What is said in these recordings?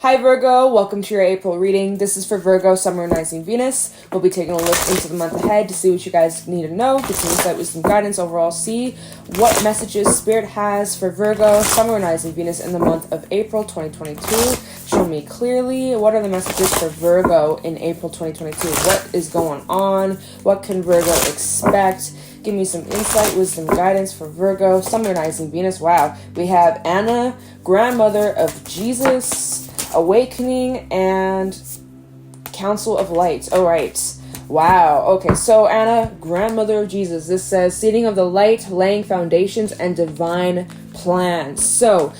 Hi Virgo, welcome to your April reading. This is for Virgo, Sun, Moon, Rising, Venus. We'll be taking a look into the month ahead to see what you guys need to know, get some insight, wisdom, guidance, overall see what messages Spirit has for Virgo, Sun, Moon, Rising, Venus in the month of April 2022. Show me clearly what are the messages for Virgo in April 2022. What is going on? What can Virgo expect? Give me some insight, wisdom, guidance for Virgo, Sun, Moon, Rising, Venus. Wow, we have Anna, grandmother of Jesus, Awakening, and Council of Light. All right. Wow. Okay, so Anna, grandmother of Jesus. This says, seeding of the light, laying foundations, and divine plans. So,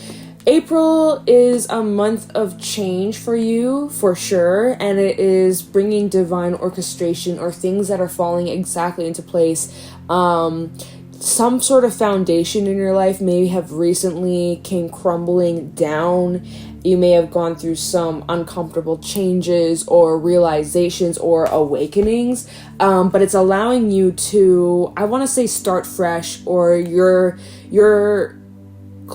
April is a month of change for you, for sure, and it is bringing divine orchestration or things that are falling exactly into place. Some sort of foundation in your life may have recently came crumbling down. You may have gone through some uncomfortable changes or realizations or awakenings, but it's allowing you to, I want to say, start fresh, or you're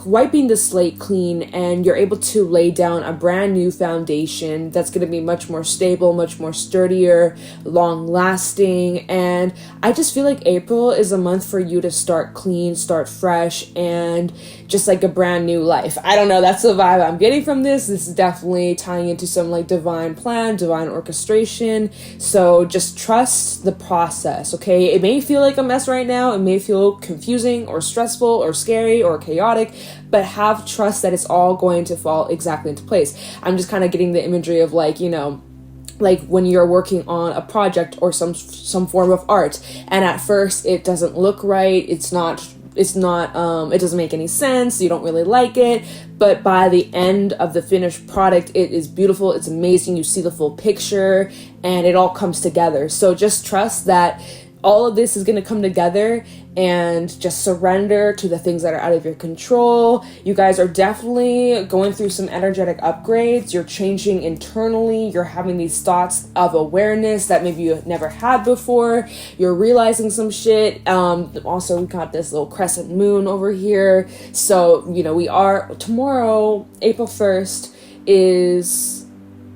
wiping the slate clean and you're able to lay down a brand new foundation that's going to be much more stable, much more sturdier, long lasting. And I just feel like April is a month for you to start clean, start fresh, and just like a brand new life. I don't know, that's the vibe I'm getting from this. This is definitely tying into some like divine plan, divine orchestration. So just trust the process, okay? It may feel like a mess right now. It may feel confusing or stressful or scary or chaotic, but have trust that it's all going to fall exactly into place. I'm just kind of getting the imagery of like, you know, like when you're working on a project or some form of art, and at first it doesn't look right, it doesn't make any sense, you don't really like it, but by the end of the finished product, it is beautiful, it's amazing, you see the full picture, and it all comes together. So just trust that all of this is going to come together, and just surrender to the things that are out of your control. You guys are definitely going through some energetic upgrades. You're changing internally. You're having these thoughts of awareness that maybe you never had before. You're realizing some shit. Also, we got this little crescent moon over here. So, you know, tomorrow, April 1st, is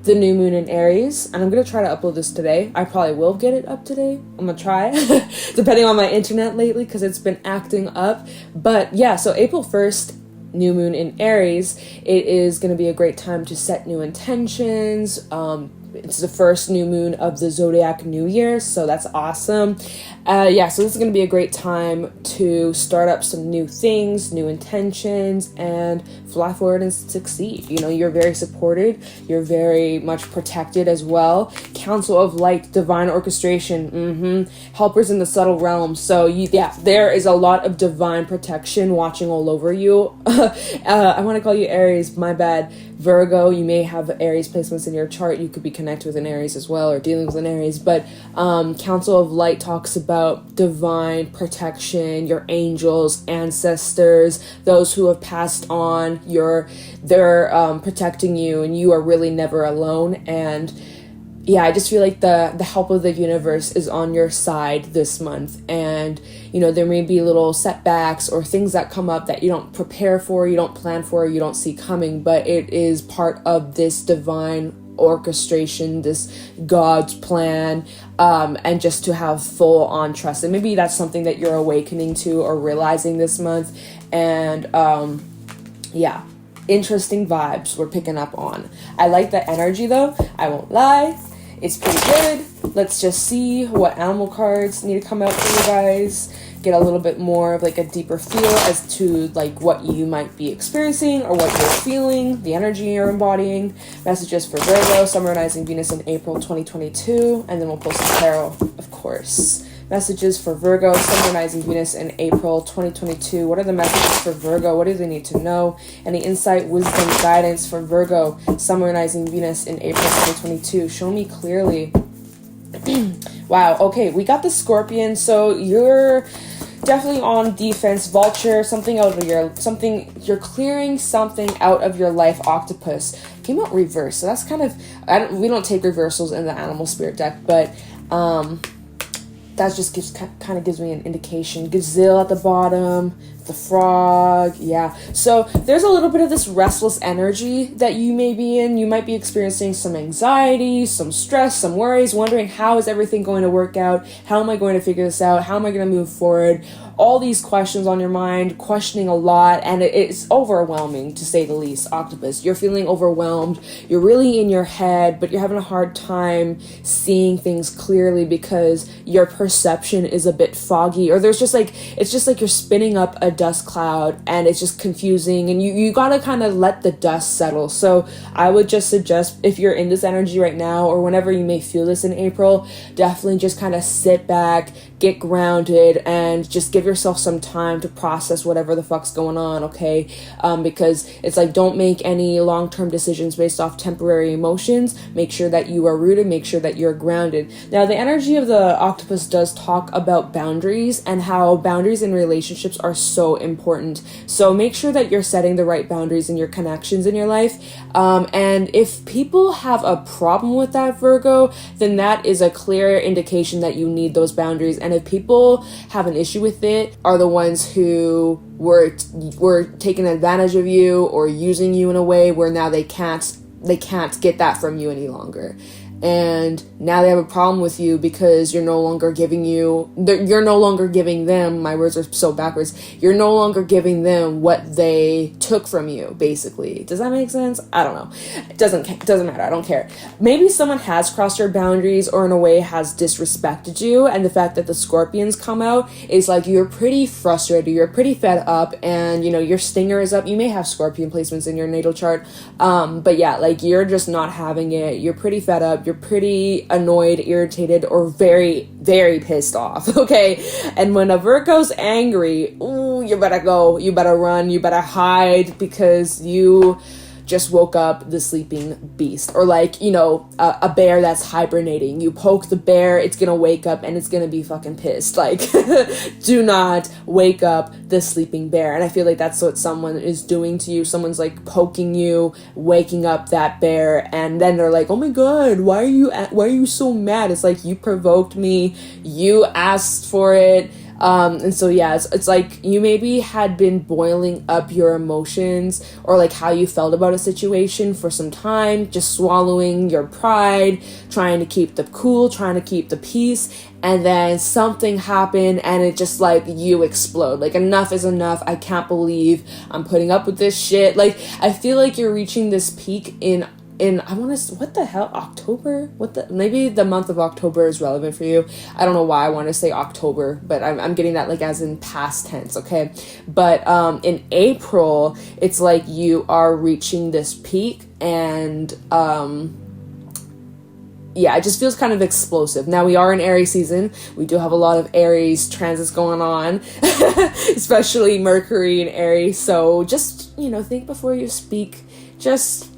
the new moon in Aries, and I'm gonna try to upload this today. I probably will get it up today. I'm gonna try, depending on my internet lately, because it's been acting up. But yeah, so April 1st, new moon in Aries, it is gonna be a great time to set new intentions. It's the first new moon of the zodiac new year, so that's awesome. So this is going to be a great time to start up some new things, new intentions, and fly forward and succeed. You know, you're very supported. You're very much protected as well. Council of Light, divine orchestration, helpers in the subtle realms. So there is a lot of divine protection watching all over you. I want to call you Aries, my bad. Virgo, you may have Aries placements in your chart. You could be connected with an Aries as well, or dealing with an Aries. But Council of Light talks about divine protection, your angels, ancestors, those who have passed on. They're protecting you, and you are really never alone. And yeah, I just feel like the help of the universe is on your side this month. And, you know, there may be little setbacks or things that come up that you don't prepare for, you don't plan for, you don't see coming, but it is part of this divine orchestration, this God's plan, and just to have full on trust. And maybe that's something that you're awakening to or realizing this month. And, interesting vibes we're picking up on. I like the energy though, I won't lie. It's pretty good. Let's just see what animal cards need to come out for you guys. Get a little bit more of like a deeper feel as to like what you might be experiencing or what you're feeling, the energy you're embodying. Messages for Virgo, Sun, Rising, Venus in April 2022. And then we'll pull some tarot, of course. Messages for Virgo, Sun, Rising, Venus in April 2022. What are the messages for Virgo? What do they need to know? Any insight, wisdom, guidance for Virgo, Sun, Rising, Venus in April 2022? Show me clearly. Wow, okay, we got the Scorpion. So you're definitely on defense. Vulture, you're clearing something out of your life. Octopus came out reverse, so that's kind of, we don't take reversals in the animal spirit deck, but that just gives me an indication. Gazelle at the bottom, The frog, yeah. So there's a little bit of this restless energy that you may be in. You might be experiencing some anxiety, some stress, some worries, wondering how is everything going to work out? How am I going to figure this out? How am I going to move forward? All these questions on your mind, questioning a lot, and it's overwhelming, to say the least, Octopus. You're feeling overwhelmed. You're really in your head, but you're having a hard time seeing things clearly because your perception is a bit foggy, or there's just like, it's just like you're spinning up a dust cloud and it's just confusing, and you gotta kind of let the dust settle. So I would just suggest, if you're in this energy right now, or whenever you may feel this in April, definitely just kind of sit back, get grounded, and just give yourself some time to process whatever the fuck's going on, okay? Because it's like, don't make any long-term decisions based off temporary emotions. Make sure that you are rooted, make sure that you're grounded. Now, the energy of the octopus does talk about boundaries, and how boundaries in relationships are so important. So make sure that you're setting the right boundaries in your connections in your life. And if people have a problem with that, Virgo, then that is a clear indication that you need those boundaries. And if people have an issue with it, are the ones who were taking advantage of you or using you in a way where now they can't get that from you any longer. And now they have a problem with you because you're no longer giving them, my words are so backwards, you're no longer giving them what they took from you, basically. Does that make sense? I don't know. It doesn't matter. I don't care. Maybe someone has crossed your boundaries, or in a way has disrespected you, and the fact that the scorpions come out is like, you're pretty frustrated, you're pretty fed up, and your stinger is up. You may have scorpion placements in your natal chart, but yeah, like, you're just not having it. You're pretty fed up, you're pretty annoyed, irritated, or very, very pissed off, okay? And when a Virgo's angry, ooh, you better go, you better run, you better hide, because you just woke up the sleeping beast. Or like, a bear that's hibernating. You poke the bear, it's gonna wake up and it's gonna be fucking pissed. Like, do not wake up the sleeping bear. And I feel like that's what someone is doing to you. Someone's like poking you, waking up that bear, and then they're like, oh my god, why are you so mad? It's like, you provoked me, you asked for it. And so yeah, it's like you maybe had been boiling up your emotions, or like how you felt about a situation for some time, just swallowing your pride, trying to keep the cool, trying to keep the peace, and then something happened and it just like, you explode. Like, enough is enough. I can't believe I'm putting up with this shit. Like, I feel like you're reaching this peak in what the hell, October? Maybe the month of October is relevant for you. I don't know why I want to say October, but I'm getting that like as in past tense, okay? But in April, it's like you are reaching this peak, and yeah, it just feels kind of explosive. Now, we are in Aries season. We do have a lot of Aries transits going on, especially Mercury in Aries. So just, think before you speak. Just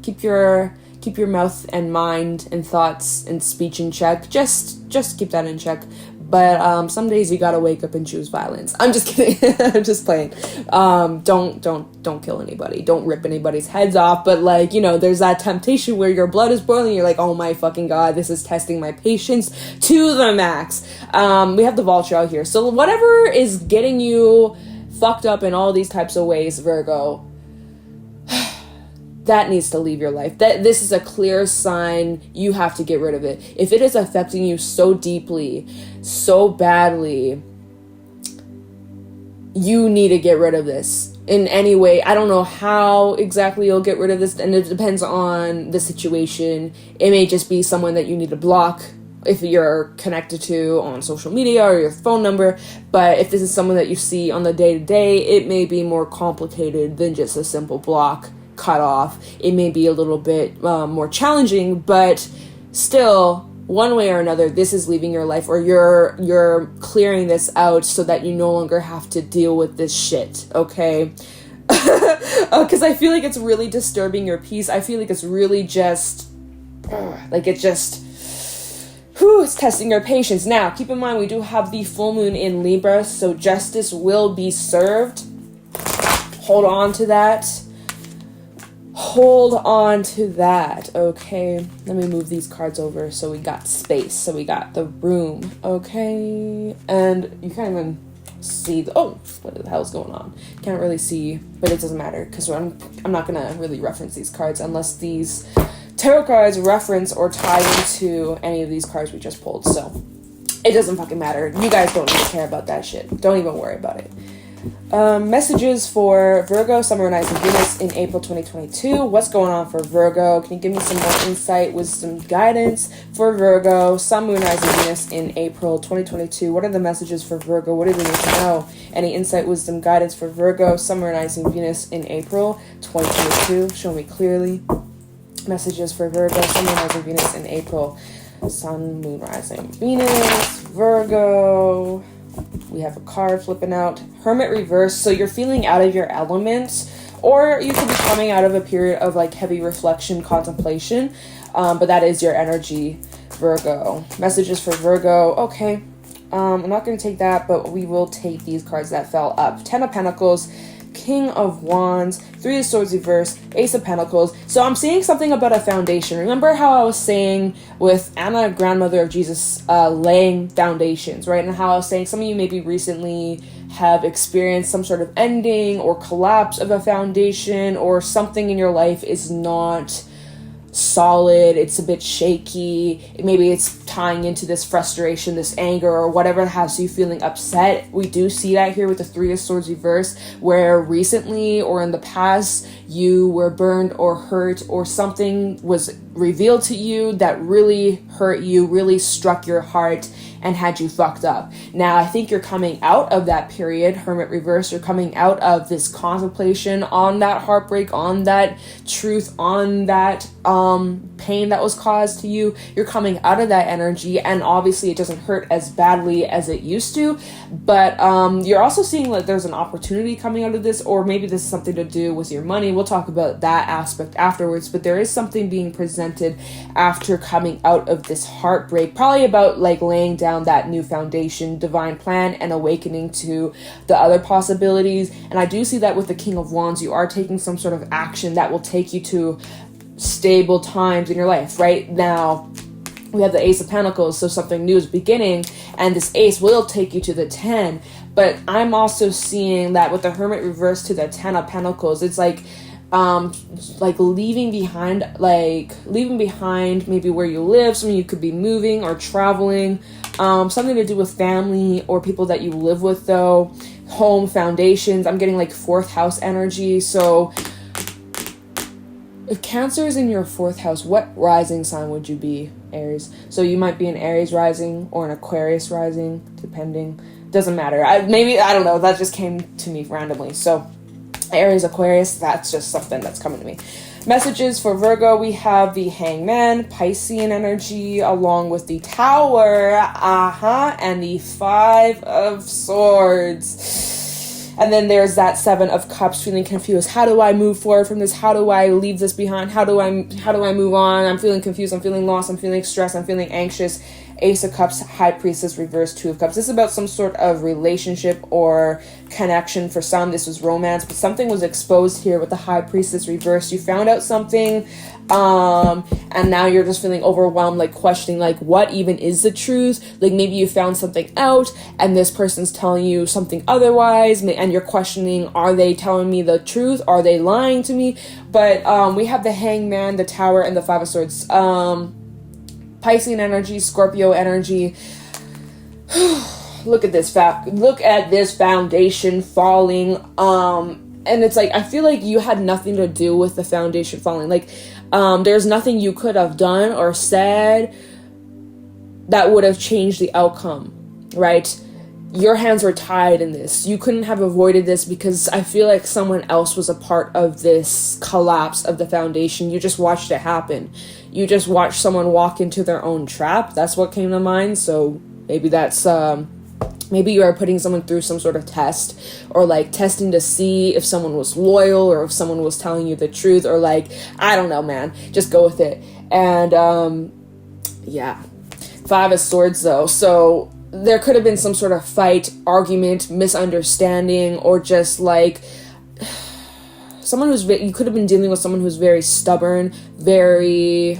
keep your mouth and mind and thoughts and speech in check. Just keep that in check. But some days you gotta wake up and choose violence. I'm just kidding. I'm just playing. Don't kill anybody. Don't rip anybody's heads off. But like, there's that temptation where your blood is boiling. You're like, oh my fucking god, this is testing my patience to the max. We have the vulture out here. So whatever is getting you fucked up in all these types of ways, Virgo, that needs to leave your life. This is a clear sign you have to get rid of it. If it is affecting you so deeply, so badly, you need to get rid of this in any way. I don't know how exactly you'll get rid of this, and it depends on the situation. It may just be someone that you need to block if you're connected to on social media, or your phone number. But if this is someone that you see on the day-to-day, it may be more complicated than just a simple block, cut off. It may be a little bit more challenging, but still, one way or another, this is leaving your life, or you're clearing this out so that you no longer have to deal with this shit, okay? Because I feel like it's really disturbing your peace. I feel like it's really just it's testing your patience. Now, keep in mind, we do have the full moon in Libra, so justice will be served. Hold on to that. Okay? Let me move these cards over so we got space, so we got the room, okay? And you can't even see what the hell's going on. Can't really see, but it doesn't matter because I'm not gonna really reference these cards unless these tarot cards reference or tie into any of these cards we just pulled. So it doesn't fucking matter. You guys don't even care about that shit. Don't even worry about it. Messages for Virgo, Sun, Moon, Rising, Venus in April 2022. What's going on for Virgo? Can you give me some more insight, wisdom, guidance for Virgo, Sun, Moon, Rising, Venus in April 2022? What are the messages for Virgo? What do they need to know? Any insight, wisdom, guidance for Virgo, Sun, Moon, Rising, Venus in April 2022? Show me clearly. Messages for Virgo, Sun, Moon, Rising, Venus in April. Sun, Moon, Rising, Venus, Virgo. We have a card flipping out. Hermit reverse. So you're feeling out of your element, or you could be coming out of a period of like heavy reflection, contemplation. But that is your energy, Virgo. Messages for Virgo. Okay. I'm not going to take that, but we will take these cards that fell up. 10 of Pentacles, King of Wands, 3 of Swords reverse, Ace of Pentacles. So I'm seeing something about a foundation. Remember how I was saying with Anna, grandmother of Jesus, laying foundations, right? And how I was saying some of you maybe recently have experienced some sort of ending or collapse of a foundation, or something in your life is not solid, it's a bit shaky, maybe it's tying into this frustration, this anger, or whatever has you feeling upset. We do see that here with the 3 of Swords reverse, where recently or in the past you were burned or hurt, or something was revealed to you that really hurt you, really struck your heart and had you fucked up. Now I think you're coming out of that period, Hermit reverse. You're coming out of this contemplation on that heartbreak, on that truth, on that pain that was caused to you. You're coming out of that energy, and obviously it doesn't hurt as badly as it used to, but you're also seeing that there's an opportunity coming out of this, or maybe this is something to do with your money. We'll talk about that aspect afterwards, but there is something being presented after coming out of this heartbreak, probably about like laying down that new foundation, divine plan, and awakening to the other possibilities. And I do see that with the King of Wands, you are taking some sort of action that will take you to stable times in your life. Right now we have the Ace of Pentacles, so something new is beginning, and this Ace will take you to the 10. But I'm also seeing that with the Hermit reverse to the 10 of Pentacles, it's like leaving behind maybe where you live. Some of you could be moving or traveling, something to do with family or people that you live with, though. Home, foundations. I'm getting like 4th house energy. So if Cancer is in your 4th house, what rising sign would you be? Aries. So you might be an Aries rising or an Aquarius rising, depending. Doesn't matter. I don't know. That just came to me randomly. So Aries, Aquarius, that's just something that's coming to me. Messages for Virgo, we have the Hangman, Piscean energy, along with the Tower, and the 5 of Swords. And then there's that 7 of Cups, feeling confused. How do I move forward from this? How do I leave this behind? How do I move on? I'm feeling confused. I'm feeling lost. I'm feeling stressed. I'm feeling anxious. Ace of Cups, High Priestess, reverse 2 of Cups. This is about some sort of relationship or connection. For some, this was romance, but something was exposed here with the High Priestess reverse. You found out something, and now you're just feeling overwhelmed, like questioning, like, what even is the truth? Like, maybe you found something out, and this person's telling you something otherwise, and you're questioning, are they telling me the truth? Are they lying to me? But we have the Hangman, the Tower, and the 5 of Swords. Piscean energy, Scorpio energy. Look at this foundation falling. And it's like, I feel like you had nothing to do with the foundation falling. Like, there's nothing you could have done or said that would have changed the outcome, right? Your hands were tied in this. You couldn't have avoided this because I feel like someone else was a part of this collapse of the foundation. You just watched it happen. You just watched someone walk into their own trap. That's what came to mind. So maybe that's, maybe you are putting someone through some sort of test, or like testing to see if someone was loyal or if someone was telling you the truth, or like, I don't know, man, just go with it. And, yeah, 5 of Swords though. So there could have been some sort of fight, argument, misunderstanding, or just like someone you could have been dealing with someone who's very stubborn, very,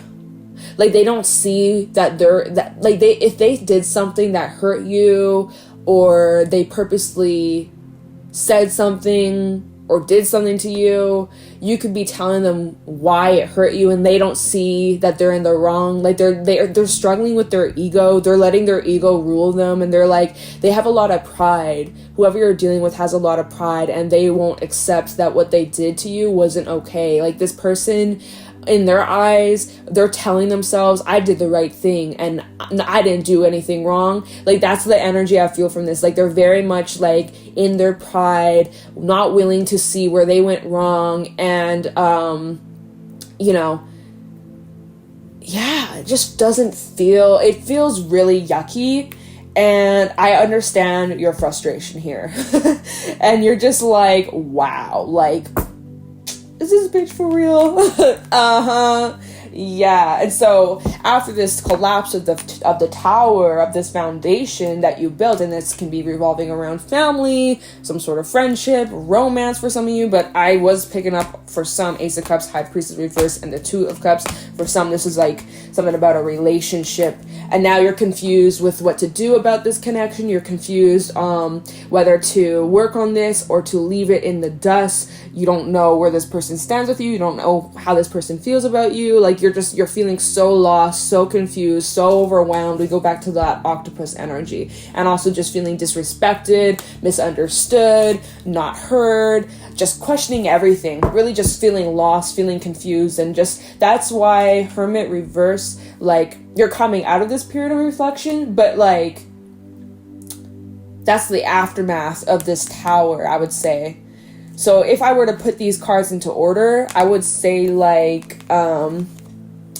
like, they don't see that if they did something that hurt you, or they purposely said something or did something to you. You could be telling them why it hurt you, and they don't see that they're in the wrong. Like they're struggling with their ego. They're letting their ego rule them, and they're like, they have a lot of pride. Whoever you're dealing with has a lot of pride, and they won't accept that what they did to you wasn't okay. Like, this person, in their eyes, they're telling themselves, I did the right thing and I didn't do anything wrong. Like, that's the energy I feel from this. Like, they're very much like in their pride, not willing to see where they went wrong. And you know, yeah, it just doesn't feel, it feels really yucky. And I understand your frustration here. And you're just like, wow, like, is this bitch for real? Yeah. And so after this collapse of the tower, of this foundation that you built, and this can be revolving around family, some sort of friendship, romance for some of you, but I was picking up for some Ace of Cups, High Priestess reverse, and the Two of Cups. For some, this is like something about a relationship, and now you're confused with what to do about this connection. You're confused whether to work on this or to leave it in the dust. You don't know where this person stands with you. You don't know how this person feels about you. Like, you're feeling so lost, so confused, so overwhelmed. We go back to that octopus energy. And also just feeling disrespected, misunderstood, not heard, just questioning everything. Really just feeling lost, feeling confused. And just, that's why Hermit reverse, like, you're coming out of this period of reflection, but like, that's the aftermath of this tower, I would say. So if I were to put these cards into order, I would say, like,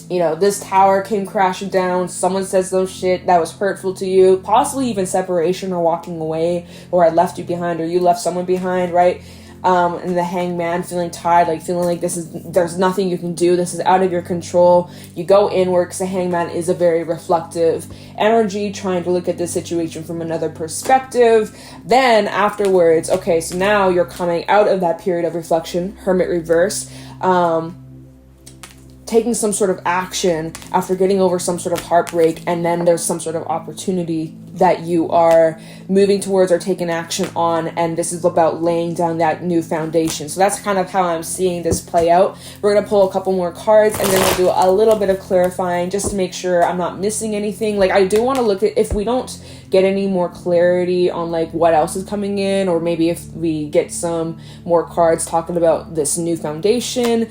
you know, this tower came crashing down. Someone says some shit that was hurtful to you, possibly even separation or walking away, or I left you behind, or you left someone behind, right? And the Hangman feeling tired, like feeling like there's nothing you can do. This is out of your control. You go inward, because the Hangman is a very reflective energy, trying to look at this situation from another perspective. Then afterwards, okay, so now you're coming out of that period of reflection, Hermit reverse, taking some sort of action after getting over some sort of heartbreak, and then there's some sort of opportunity that you are moving towards or taking action on, and this is about laying down that new foundation. So that's kind of how I'm seeing this play out. We're going to pull a couple more cards, and then we'll do a little bit of clarifying just to make sure I'm not missing anything. Like, I do want to look at, if we don't get any more clarity on like what else is coming in, or maybe if we get some more cards talking about this new foundation,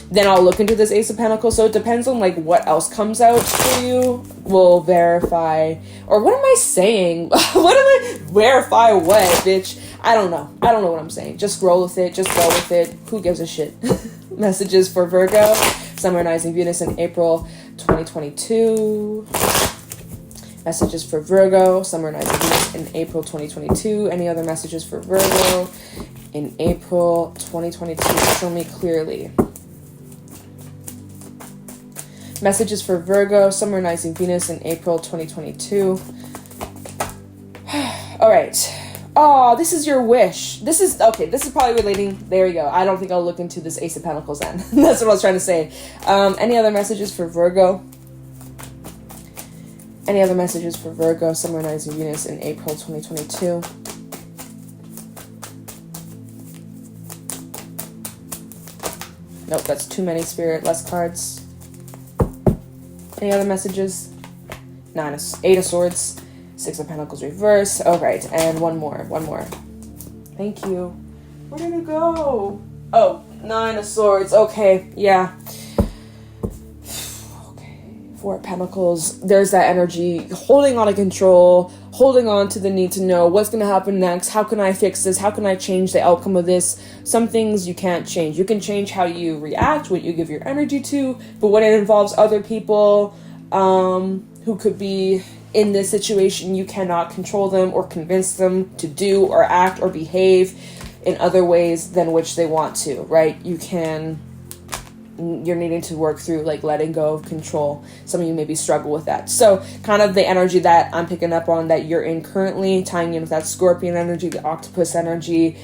then I'll look into this Ace of Pentacles. So it depends on like what else comes out for you. We'll verify, or what am I saying? Verify what, bitch? I don't know what I'm saying. Just roll with it. Just go with it. Who gives a shit? Messages for Virgo. Sun, Moon, Rising, Venus in April 2022. Messages for Virgo. Sun, Moon, Rising, Venus in April 2022. Any other messages for Virgo in April 2022? Show me clearly. Messages for Virgo, Sun, Moon, Rising, Venus in April 2022. All right. Oh, this is your wish. This is, okay, this is probably relating. There you go. I don't think I'll look into this Ace of Pentacles then. That's what I was trying to say. Any other messages for Virgo? Any other messages for Virgo, Sun, Moon, Rising, Venus in April 2022? Nope, that's too many, Spirit. Less cards. Any other messages? Eight of Swords, Six of Pentacles reverse. Oh, right, and one more. Thank you. Where did it go? Oh, Nine of Swords. Okay, yeah. Okay, Four of Pentacles. There's that energy, holding on to control, holding on to the need to know what's going to happen next. How can I fix this? How can I change the outcome of this? Some things you can't change. You can change how you react, what you give your energy to, but when it involves other people who could be in this situation, you cannot control them or convince them to do or act or behave in other ways than which they want to, right? You're needing to work through like letting go of control. Some of you maybe struggle with that. So kind of the energy that I'm picking up on that you're in currently, tying in with that Scorpion energy, the Octopus energy,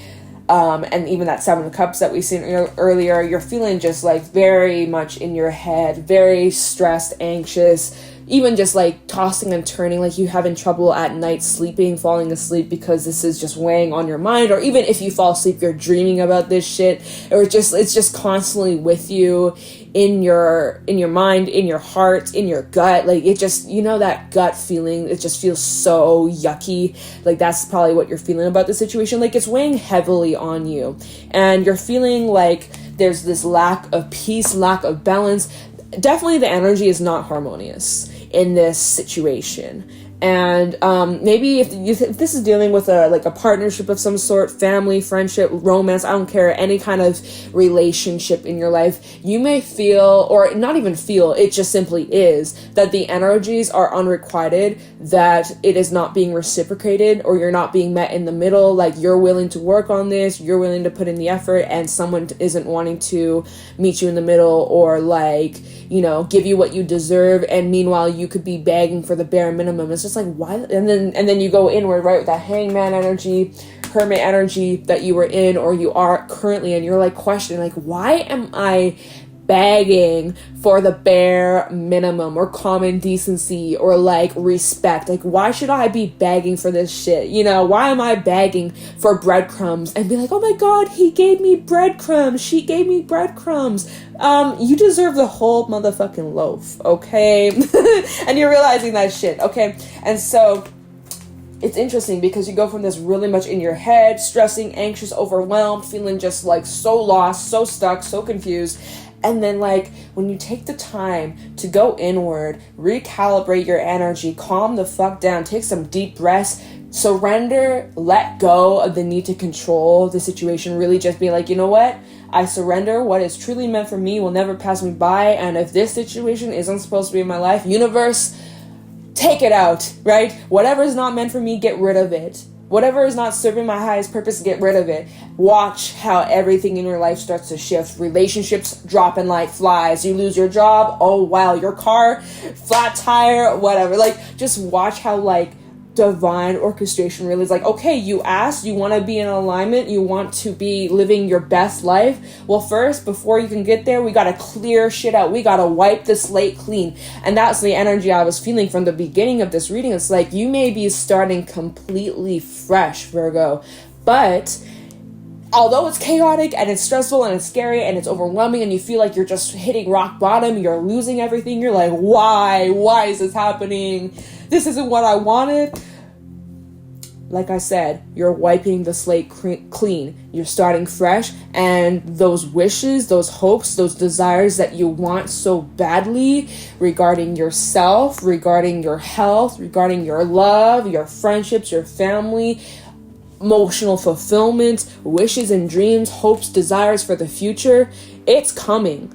and even that Seven of Cups that we've seen earlier. You're feeling just like very much in your head, very stressed, anxious, even just like tossing and turning, like you having trouble at night sleeping, falling asleep because this is just weighing on your mind, or even if you fall asleep, you're dreaming about this shit, or it's just constantly with you in your mind, in your heart, in your gut. Like it just, that gut feeling, it just feels so yucky. Like that's probably what you're feeling about the situation. Like it's weighing heavily on you, and you're feeling like there's this lack of peace, lack of balance. Definitely the energy is not harmonious in this situation. And maybe if this is dealing with a partnership of some sort, family, friendship, romance, I don't care, any kind of relationship in your life, you may feel, or not even feel, it just simply is, that the energies are unrequited, that it is not being reciprocated, or you're not being met in the middle. Like you're willing to work on this, you're willing to put in the effort, and someone isn't wanting to meet you in the middle, or like, give you what you deserve, and meanwhile you could be begging for the bare minimum. It's just like, why? And then you go inward, right, with that hangman energy, hermit energy that you were in, or you are currently, and you're like questioning, like, why am I begging for the bare minimum, or common decency, or like respect? Like, why should I be begging for this shit? Why am I begging for breadcrumbs and be like, oh my god, he gave me breadcrumbs, she gave me breadcrumbs? You deserve the whole motherfucking loaf, okay? And you're realizing that shit, okay? And so it's interesting because you go from this really much in your head, stressing, anxious, overwhelmed, feeling just like so lost, so stuck, so confused. And then like when you take the time to go inward, recalibrate your energy, calm the fuck down, take some deep breaths, surrender, let go of the need to control the situation, really just be like, you know what? I surrender. What is truly meant for me will never pass me by. And if this situation isn't supposed to be in my life, universe, take it out, right? Whatever is not meant for me, get rid of it. Whatever is not serving my highest purpose, get rid of it. Watch how everything in your life starts to shift. Relationships dropping like flies. You lose your job. Oh, wow. Your car, flat tire, whatever. Like, just watch how, like, divine orchestration really is like, okay, you asked, you want to be in alignment, you want to be living your best life. Well, first, before you can get there, we got to clear shit out. We got to wipe the slate clean. And that's the energy I was feeling from the beginning of this reading. It's like you may be starting completely fresh, Virgo, but although it's chaotic and it's stressful and it's scary and it's overwhelming and you feel like you're just hitting rock bottom, you're losing everything, you're like, why is this happening? This isn't what I wanted. Like I said, you're wiping the slate clean. You're starting fresh, and those wishes, those hopes, those desires that you want so badly regarding yourself, regarding your health, regarding your love, your friendships, your family, emotional fulfillment, wishes and dreams, hopes, desires for the future, it's coming.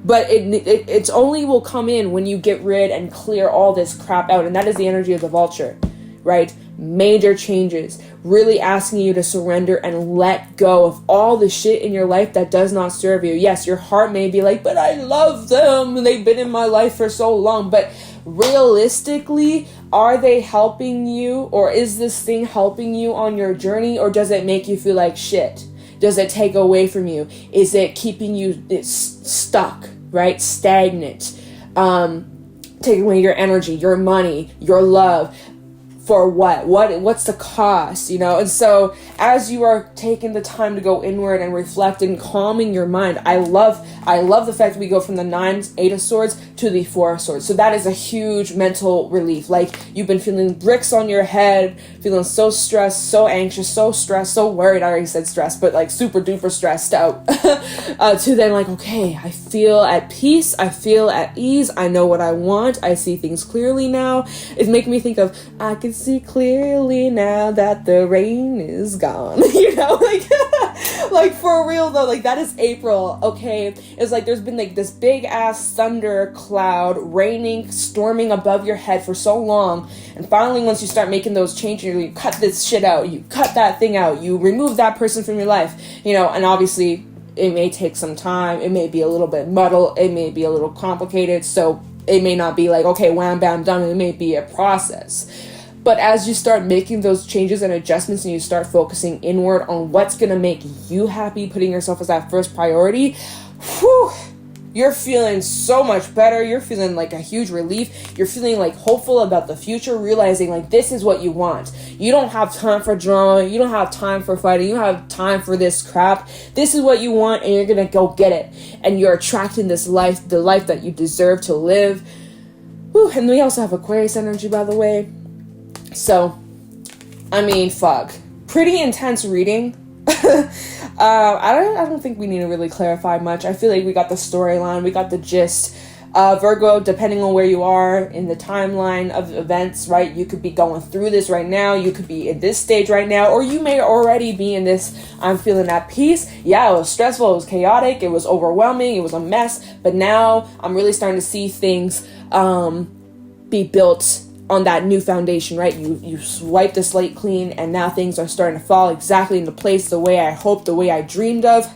But it's only will come in when you get rid and clear all this crap out. And that is the energy of the vulture, right? Major changes, really asking you to surrender and let go of all the shit in your life that does not serve you. Yes, your heart may be like, but I love them, they've been in my life for so long. But realistically, are they helping you, or is this thing helping you on your journey, or does it make you feel like shit? Does it take away from you? Is it keeping you stuck, right? Stagnant, taking away your energy, your money, your love. For what's the cost, And so as you are taking the time to go inward and reflect and calming your mind, I love the fact that we go from the 9, 8 of swords to the 4 of swords. So that is a huge mental relief. Like, you've been feeling bricks on your head, feeling so stressed, so anxious, so stressed, so worried. I already said stressed, but like super duper stressed out. To then like, okay, I feel at peace, I feel at ease, I know what I want, I see things clearly now. It's making me think of, I can see clearly now that the rain is gone. Like for real though, like that is April, okay? It's like there's been like this big ass thunder cloud raining, storming above your head for so long, and finally once you start making those changes, you cut this shit out, you cut that thing out, you remove that person from your life, and obviously it may take some time, it may be a little bit muddled, it may be a little complicated, so it may not be like, okay, wham, bam, done, it may be a process. But as you start making those changes and adjustments and you start focusing inward on what's going to make you happy, putting yourself as that first priority, You're feeling so much better. You're feeling like a huge relief. You're feeling like hopeful about the future, realizing like this is what you want. You don't have time for drama. You don't have time for fighting. You don't have time for this crap. This is what you want, and you're gonna go get it. And you're attracting this life, the life that you deserve to live. Whew. And we also have Aquarius energy, by the way. So, I mean, fuck. Pretty intense reading. I don't think we need to really clarify much. I feel like we got the storyline, we got the gist. Virgo, depending on where you are in the timeline of events, right? You could be going through this right now. You could be in this stage right now, or you may already be in this, I'm feeling at peace. Yeah, it was stressful. It was chaotic. It was overwhelming. It was a mess. But now I'm really starting to see things be built on that new foundation, right? You wipe the slate clean, and now things are starting to fall exactly into place the way I hoped, the way I dreamed of.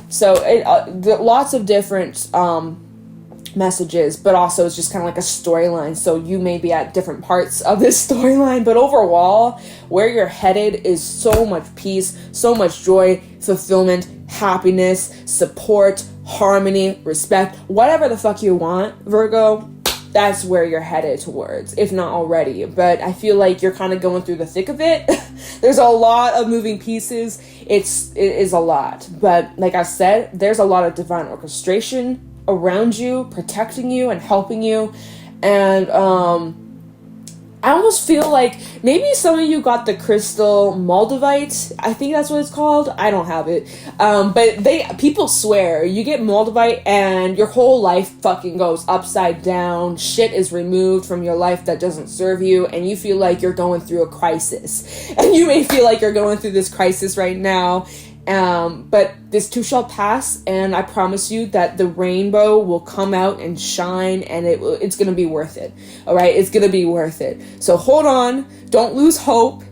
So lots of different messages, but also it's just kind of like a storyline. So you may be at different parts of this storyline, but overall, where you're headed is so much peace, so much joy, fulfillment, happiness, support, harmony, respect, whatever the fuck you want, Virgo. That's where you're headed towards, if not already. But I feel like you're kind of going through the thick of it. There's a lot of moving pieces. It is a lot. But like I said, there's a lot of divine orchestration around you, protecting you and helping you. And I almost feel like maybe some of you got the crystal Moldavite. I think that's what it's called. I don't have it. But people swear you get Moldavite and your whole life fucking goes upside down. Shit is removed from your life that doesn't serve you, and you feel like you're going through a crisis. And you may feel like you're going through this crisis right now. But this too shall pass, and I promise you that the rainbow will come out and shine, and it's gonna be worth it. All right, it's gonna be worth it. So hold on, don't lose hope.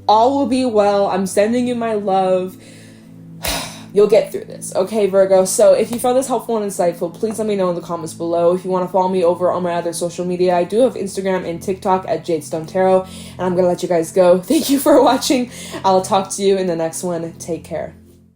All will be well. I'm sending you my love. You'll get through this, okay, Virgo? So if you found this helpful and insightful, please let me know in the comments below. If you want to follow me over on my other social media, I do have Instagram and TikTok at Jadestone Tarot, and I'm gonna let you guys go. Thank you for watching. I'll talk to you in the next one. Take care.